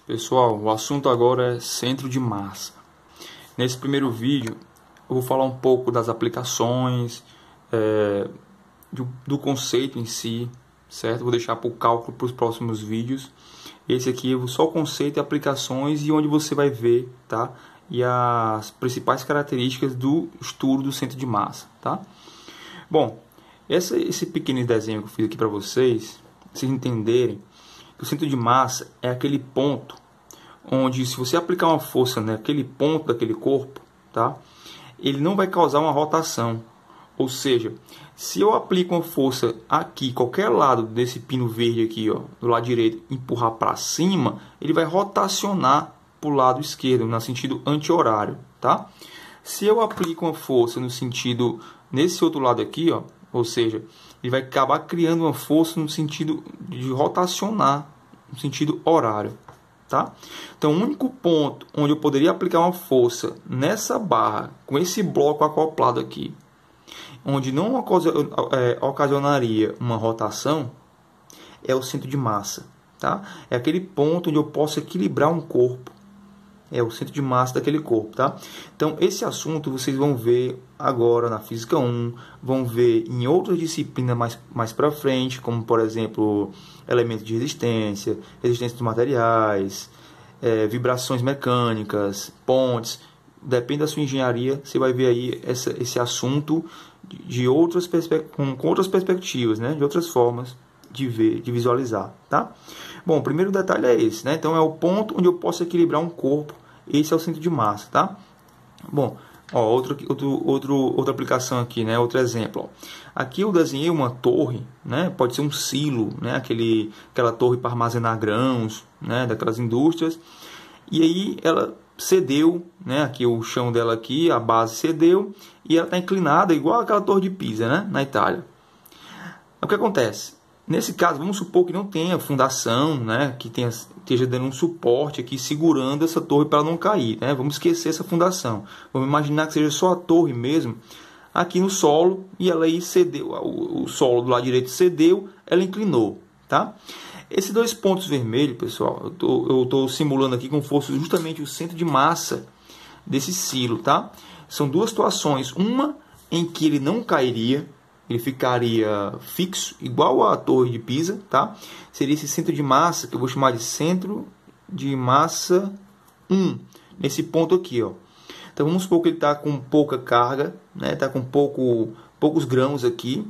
Pessoal, o assunto agora é centro de massa. Nesse primeiro vídeo eu vou falar um pouco das aplicações, do conceito em si, certo? Vou deixar para o cálculo para os próximos vídeos. Esse aqui é só o conceito e aplicações e onde você vai ver, tá? E as principais características do estudo do centro de massa, tá? Bom, esse pequeno desenho que eu fiz aqui para vocês entenderem que o centro de massa é aquele ponto onde, se você aplicar uma força naquele ponto daquele corpo, tá? Ele não vai causar uma rotação. Ou seja, se eu aplico uma força aqui, qualquer lado desse pino verde aqui, ó, do lado direito, empurrar para cima, ele vai rotacionar para o lado esquerdo, no sentido anti-horário, tá? Se eu aplico uma força no sentido, nesse outro lado aqui, ó, ou seja, ele vai acabar criando uma força no sentido de rotacionar, no sentido horário, tá? Então, o único ponto onde eu poderia aplicar uma força nessa barra, com esse bloco acoplado aqui, onde não ocasionaria uma rotação, é o centro de massa, tá? É aquele ponto onde eu posso equilibrar um corpo. É o centro de massa daquele corpo, tá? Então, esse assunto vocês vão ver agora na Física 1, vão ver em outras disciplinas mais para frente, como, por exemplo, elementos de resistência, resistência dos materiais, vibrações mecânicas, pontes. Depende da sua engenharia, você vai ver aí esse assunto de outras com outras perspectivas, né? De outras formas de ver, de visualizar, tá? Bom, o primeiro detalhe é esse, né? Então é o ponto onde eu posso equilibrar um corpo. Esse é o centro de massa, tá? Bom, ó, outra aplicação aqui, né? Outro exemplo, ó. Aqui eu desenhei uma torre, né? Pode ser um silo, né? Aquela torre para armazenar grãos, né? Daquelas indústrias. E aí ela cedeu, né? Aqui o chão dela aqui, a base cedeu e ela está inclinada igual aquela torre de Pisa, né? Na Itália. O que acontece? Nesse caso, vamos supor que não tenha fundação, né, que esteja dando um suporte aqui, segurando essa torre para ela não cair, né? Vamos esquecer essa fundação. Vamos imaginar que seja só a torre mesmo, aqui no solo, e ela aí cedeu, o solo do lado direito cedeu, ela inclinou, tá? Esses dois pontos vermelhos, pessoal, eu estou simulando aqui como fosse justamente o centro de massa desse silo, tá? São duas situações, uma em que ele não cairia, ele ficaria fixo, igual a torre de Pisa, tá? Seria esse centro de massa, que eu vou chamar de centro de massa 1, nesse ponto aqui, ó. Então, vamos supor que ele está com pouca carga, né? Está com poucos grãos aqui,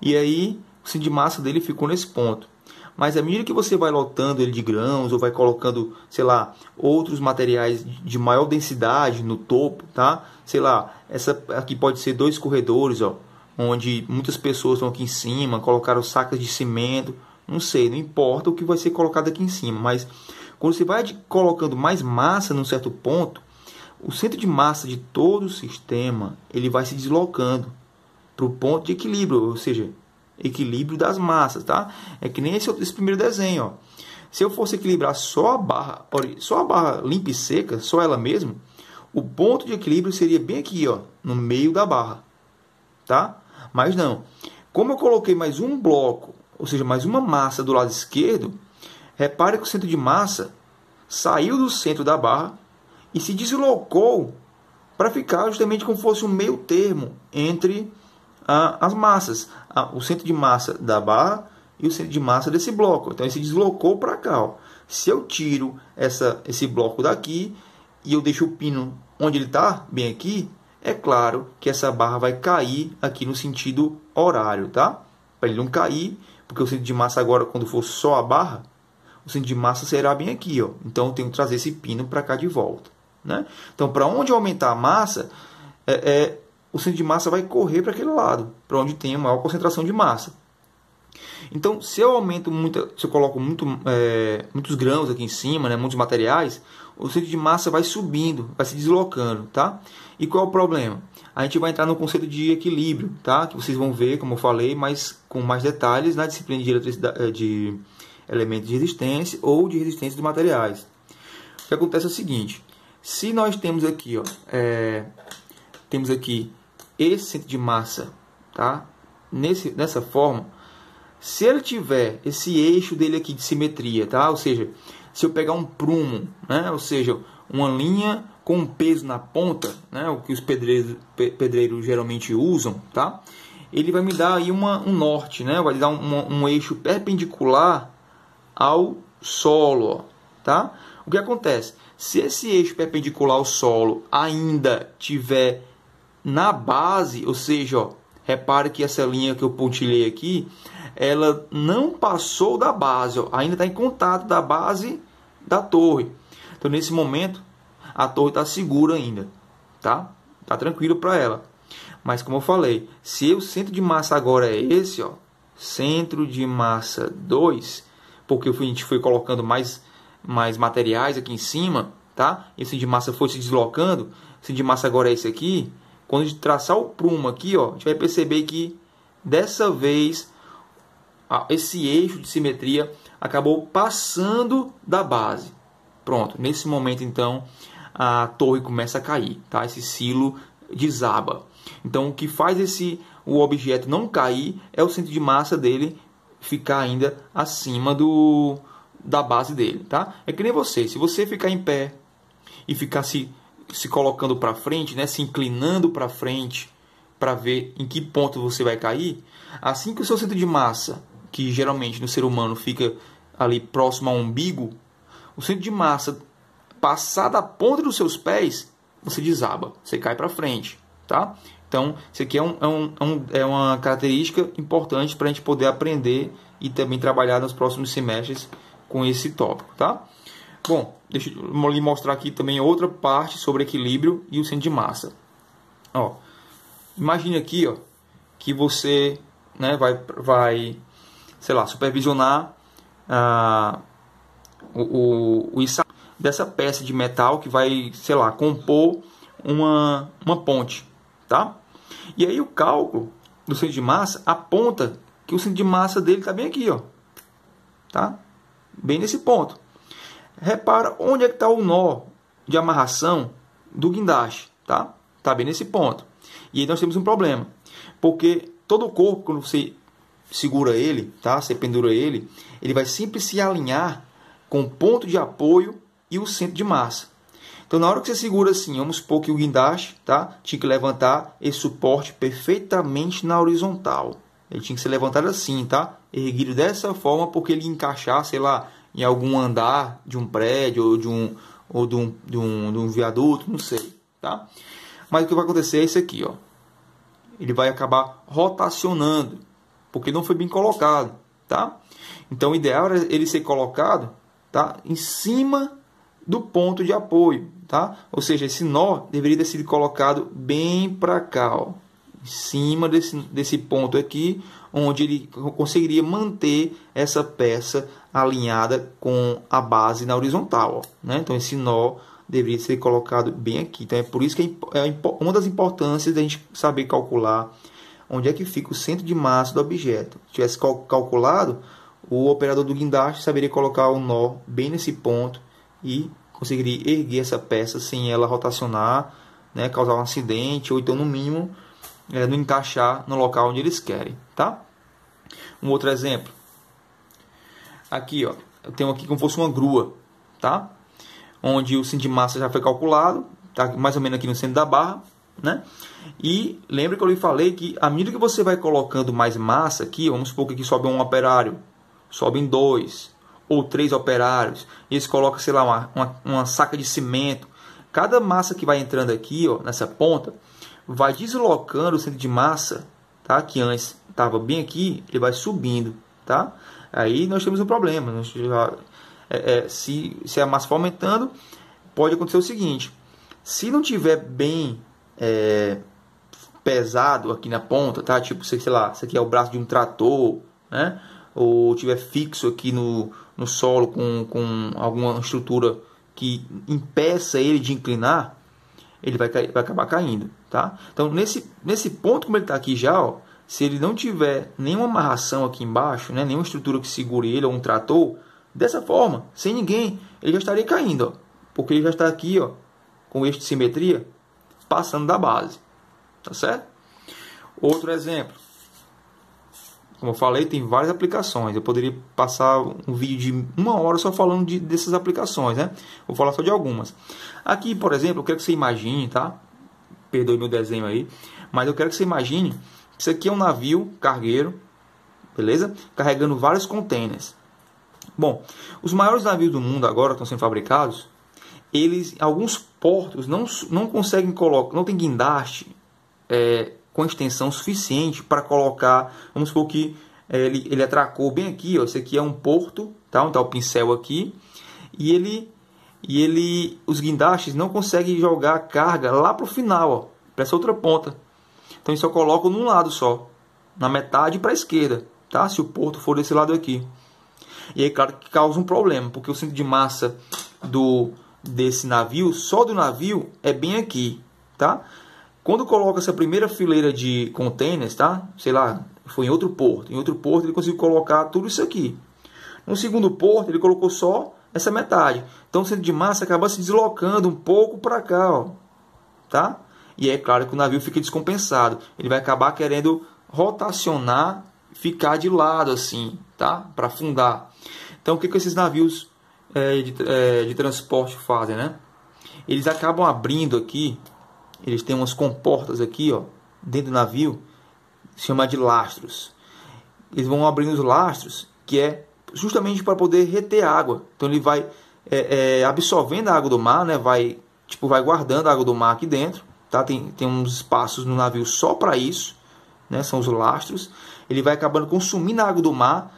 e aí o centro de massa dele ficou nesse ponto. Mas à medida que você vai lotando ele de grãos, ou vai colocando, sei lá, outros materiais de maior densidade no topo, tá? Sei lá, essa aqui pode ser 2 corredores, ó, onde muitas pessoas estão aqui em cima, colocaram sacas de cimento, não sei, não importa o que vai ser colocado aqui em cima, mas quando você vai colocando mais massa num certo ponto, o centro de massa de todo o sistema, ele vai se deslocando para o ponto de equilíbrio, ou seja, equilíbrio das massas, tá? É que nem esse primeiro desenho, ó. Se eu fosse equilibrar só a barra limpa e seca, só ela mesma, o ponto de equilíbrio seria bem aqui, ó, no meio da barra, tá? Mas não, como eu coloquei mais um bloco, ou seja, mais uma massa do lado esquerdo, repare que o centro de massa saiu do centro da barra e se deslocou para ficar justamente como fosse um meio termo entre as massas, o centro de massa da barra e o centro de massa desse bloco. Então ele se deslocou para cá, ó. Se eu tiro esse bloco daqui e eu deixo o pino onde ele está, bem aqui, é claro que essa barra vai cair aqui no sentido horário, tá? Para ele não cair, porque o centro de massa agora, quando for só a barra, o centro de massa será bem aqui, ó. Então eu tenho que trazer esse pino para cá de volta, né? Então, para onde aumentar a massa, o centro de massa vai correr para aquele lado, para onde tem a maior concentração de massa. Então, se eu coloco muitos grãos aqui em cima, né, muitos materiais, o centro de massa vai subindo, vai se deslocando, tá? E qual é o problema? A gente vai entrar no conceito de equilíbrio, tá? Que vocês vão ver, como eu falei, mas com mais detalhes na disciplina de elementos de resistência ou de resistência dos materiais. O que acontece é o seguinte: se nós temos aqui, ó, temos aqui esse centro de massa, tá? Nessa forma, Se ele tiver esse eixo dele aqui de simetria, tá? Ou seja, se eu pegar um prumo, né? Ou seja, uma linha com peso na ponta, né? O que os pedreiros geralmente usam, tá? Ele vai me dar aí um norte, né? Vai dar um eixo perpendicular ao solo, ó, tá? O que acontece? Se esse eixo perpendicular ao solo ainda tiver na base, ou seja, ó, repare que essa linha que eu pontilhei aqui, ela não passou da base, ó, ainda está em contato da base da torre. Então, nesse momento, a torre está segura ainda, tá? Tá tranquilo para ela. Mas, como eu falei, se o centro de massa agora é esse, ó, centro de massa 2, porque a gente foi colocando mais materiais aqui em cima, tá? E o centro de massa foi se deslocando, o centro de massa agora é esse aqui. Quando a gente traçar o prumo aqui, ó, a gente vai perceber que, dessa vez, esse eixo de simetria acabou passando da base. Pronto, nesse momento, então, a torre começa a cair, tá? Esse silo desaba. Então, o que faz o objeto não cair é o centro de massa dele ficar ainda acima da base dele, tá? É que nem você. Se você ficar em pé e ficar se colocando para frente, né? Se inclinando para frente para ver em que ponto você vai cair, assim que o seu centro de massa, que geralmente no ser humano fica ali próximo ao umbigo, o centro de massa passar da ponta dos seus pés, você desaba, você cai para frente, tá? Então, isso aqui é uma característica importante para a gente poder aprender e também trabalhar nos próximos semestres com esse tópico, tá? Bom, deixa eu lhe mostrar aqui também outra parte sobre equilíbrio e o centro de massa. Ó, imagine aqui, ó, que você, né, vai, sei lá, supervisionar o ensaio dessa peça de metal que vai, sei lá, compor uma ponte, tá? E aí o cálculo do centro de massa aponta que o centro de massa dele está bem aqui, ó, tá? Bem nesse ponto. Repara onde é que está o nó de amarração do guindaste, tá? Tá bem nesse ponto. E aí nós temos um problema, porque todo o corpo, quando você segura ele, tá? Você pendura ele, ele vai sempre se alinhar com o ponto de apoio e o centro de massa. Então, na hora que você segura assim, vamos supor que o guindaste, tá? Tinha que levantar esse suporte perfeitamente na horizontal. Ele tinha que ser levantado assim, tá? Erguido dessa forma, porque ele ia encaixar, sei lá, em algum andar de um prédio ou de um viaduto, não sei, tá? Mas o que vai acontecer é isso aqui, ó. Ele vai acabar rotacionando, porque não foi bem colocado, tá? Então, o ideal era ele ser colocado, tá, em cima do ponto de apoio, tá? Ou seja, esse nó deveria ter sido colocado bem para cá, ó, em cima desse ponto aqui, onde ele conseguiria manter essa peça alinhada com a base na horizontal, ó, né? Então esse nó deveria ser colocado bem aqui. Então é por isso que é uma das importâncias da gente saber calcular onde é que fica o centro de massa do objeto. Se tivesse calculado, o operador do guindaste saberia colocar o nó bem nesse ponto e conseguiria erguer essa peça sem ela rotacionar, né, causar um acidente, ou então, no mínimo, não encaixar no local onde eles querem, tá? Um outro exemplo. Aqui, ó, eu tenho aqui como se fosse uma grua, tá? Onde o centro de massa já foi calculado, tá mais ou menos aqui no centro da barra, né? E lembra que eu lhe falei que à medida que você vai colocando mais massa aqui, vamos supor que aqui sobe um operário, sobem 2 ou 3 operários, e eles colocam, sei lá, uma saca de cimento. Cada massa que vai entrando aqui, ó, nessa ponta, vai deslocando o centro de massa, tá? Que antes estava bem aqui, ele vai subindo, tá? Aí nós temos um problema. Se a massa for aumentando, pode acontecer o seguinte: se não tiver bem pesado aqui na ponta, tá? Tipo, sei lá, isso aqui é o braço de um trator, né? Ou tiver fixo aqui no solo com alguma estrutura que impeça ele de inclinar, ele vai acabar caindo, tá? Então, nesse ponto, como ele está aqui já, ó, se ele não tiver nenhuma amarração aqui embaixo, né, nenhuma estrutura que segure ele, ou um trator, dessa forma, sem ninguém, ele já estaria caindo, ó, porque ele já está aqui, ó, com o eixo de simetria passando da base, tá certo? Outro exemplo. Como eu falei, tem várias aplicações. Eu poderia passar um vídeo de 1 hora só falando dessas aplicações, né? Vou falar só de algumas. Aqui, por exemplo, eu quero que você imagine, tá? Perdoe meu desenho aí. Mas eu quero que você imagine que isso aqui é um navio cargueiro, beleza? Carregando vários containers. Bom, os maiores navios do mundo agora estão sendo fabricados. Eles, alguns portos não conseguem colocar, não tem guindaste com extensão suficiente para colocar. Vamos supor que ele atracou bem aqui, ó. Esse aqui é um porto, tá? Onde está o pincel aqui, e os guindastes não conseguem jogar a carga lá para o final, ó, para essa outra ponta. Então eles só colocam num lado só, na metade para a esquerda, tá? Se o porto for desse lado aqui. E aí, claro que causa um problema, porque o centro de massa desse navio, só do navio, é bem aqui, tá? Quando coloca essa primeira fileira de containers, tá? Sei lá, foi em outro porto. Em outro porto ele conseguiu colocar tudo isso aqui. No segundo porto ele colocou só essa metade. Então o centro de massa acaba se deslocando um pouco para cá, ó, tá? E é claro que o navio fica descompensado. Ele vai acabar querendo rotacionar, ficar de lado assim, tá? Para afundar. Então o que esses navios de transporte fazem, né? Eles acabam abrindo aqui. Eles têm umas comportas aqui, ó, dentro do navio, chama de lastros. Eles vão abrindo os lastros, que é justamente para poder reter água. Então ele vai absorvendo a água do mar, né? Vai guardando a água do mar aqui dentro, tá? Tem uns espaços no navio só para isso, né? São os lastros. Ele vai acabando consumindo a água do mar,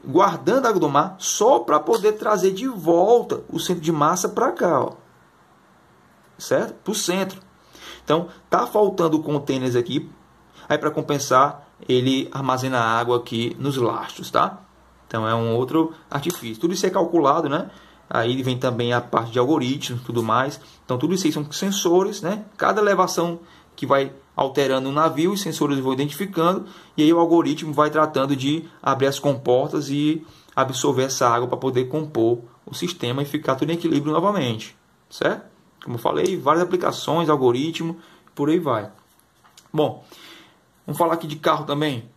guardando a água do mar, só para poder trazer de volta o centro de massa para cá, ó, certo? Para o centro. Então, tá faltando containers aqui. Aí, para compensar, ele armazena água aqui nos lastros, tá? Então, é um outro artifício. Tudo isso é calculado, né? Aí vem também a parte de algoritmos e tudo mais. Então, tudo isso aí são sensores, né? Cada elevação que vai alterando o navio, os sensores vão identificando. E aí o algoritmo vai tratando de abrir as comportas e absorver essa água para poder compor o sistema e ficar tudo em equilíbrio novamente, certo? Como eu falei, várias aplicações, algoritmo, por aí vai. Bom, vamos falar aqui de carro também.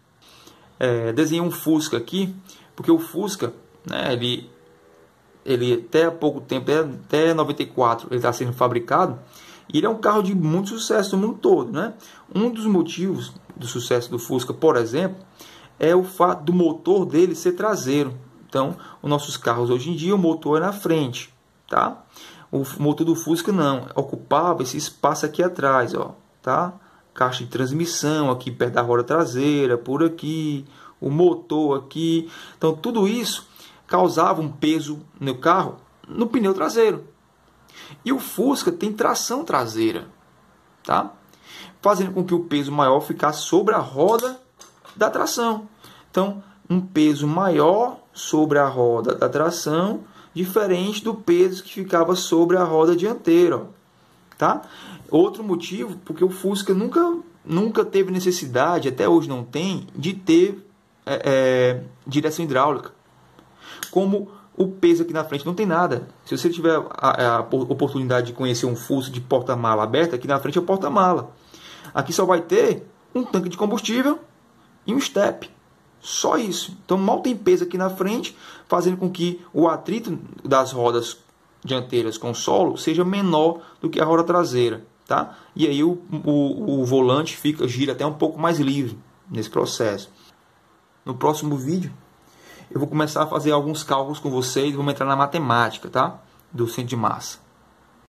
Desenhei um Fusca aqui, porque o Fusca, né, ele até há pouco tempo, até 94, ele está sendo fabricado. E ele é um carro de muito sucesso no mundo todo, né? Um dos motivos do sucesso do Fusca, por exemplo, é o fato do motor dele ser traseiro. Então, os nossos carros hoje em dia, o motor é na frente, tá? O motor do Fusca não, ocupava esse espaço aqui atrás, ó, tá? Caixa de transmissão aqui perto da roda traseira, por aqui, o motor aqui. Então tudo isso causava um peso no carro, no pneu traseiro. E o Fusca tem tração traseira, tá? Fazendo com que o peso maior ficasse sobre a roda da tração. Então, um peso maior sobre a roda da tração, diferente do peso que ficava sobre a roda dianteira, ó, tá? Outro motivo, porque o Fusca nunca teve necessidade, até hoje não tem, de ter direção hidráulica. Como o peso aqui na frente não tem nada. Se você tiver a oportunidade de conhecer um Fusca de porta-mala aberto, aqui na frente é o porta-mala. Aqui só vai ter um tanque de combustível e um step. Só isso. Então mal tem peso aqui na frente, fazendo com que o atrito das rodas dianteiras com o solo seja menor do que a roda traseira, tá? E aí o volante gira até um pouco mais livre nesse processo. No próximo vídeo eu vou começar a fazer alguns cálculos com vocês, vamos entrar na matemática, tá? Do centro de massa.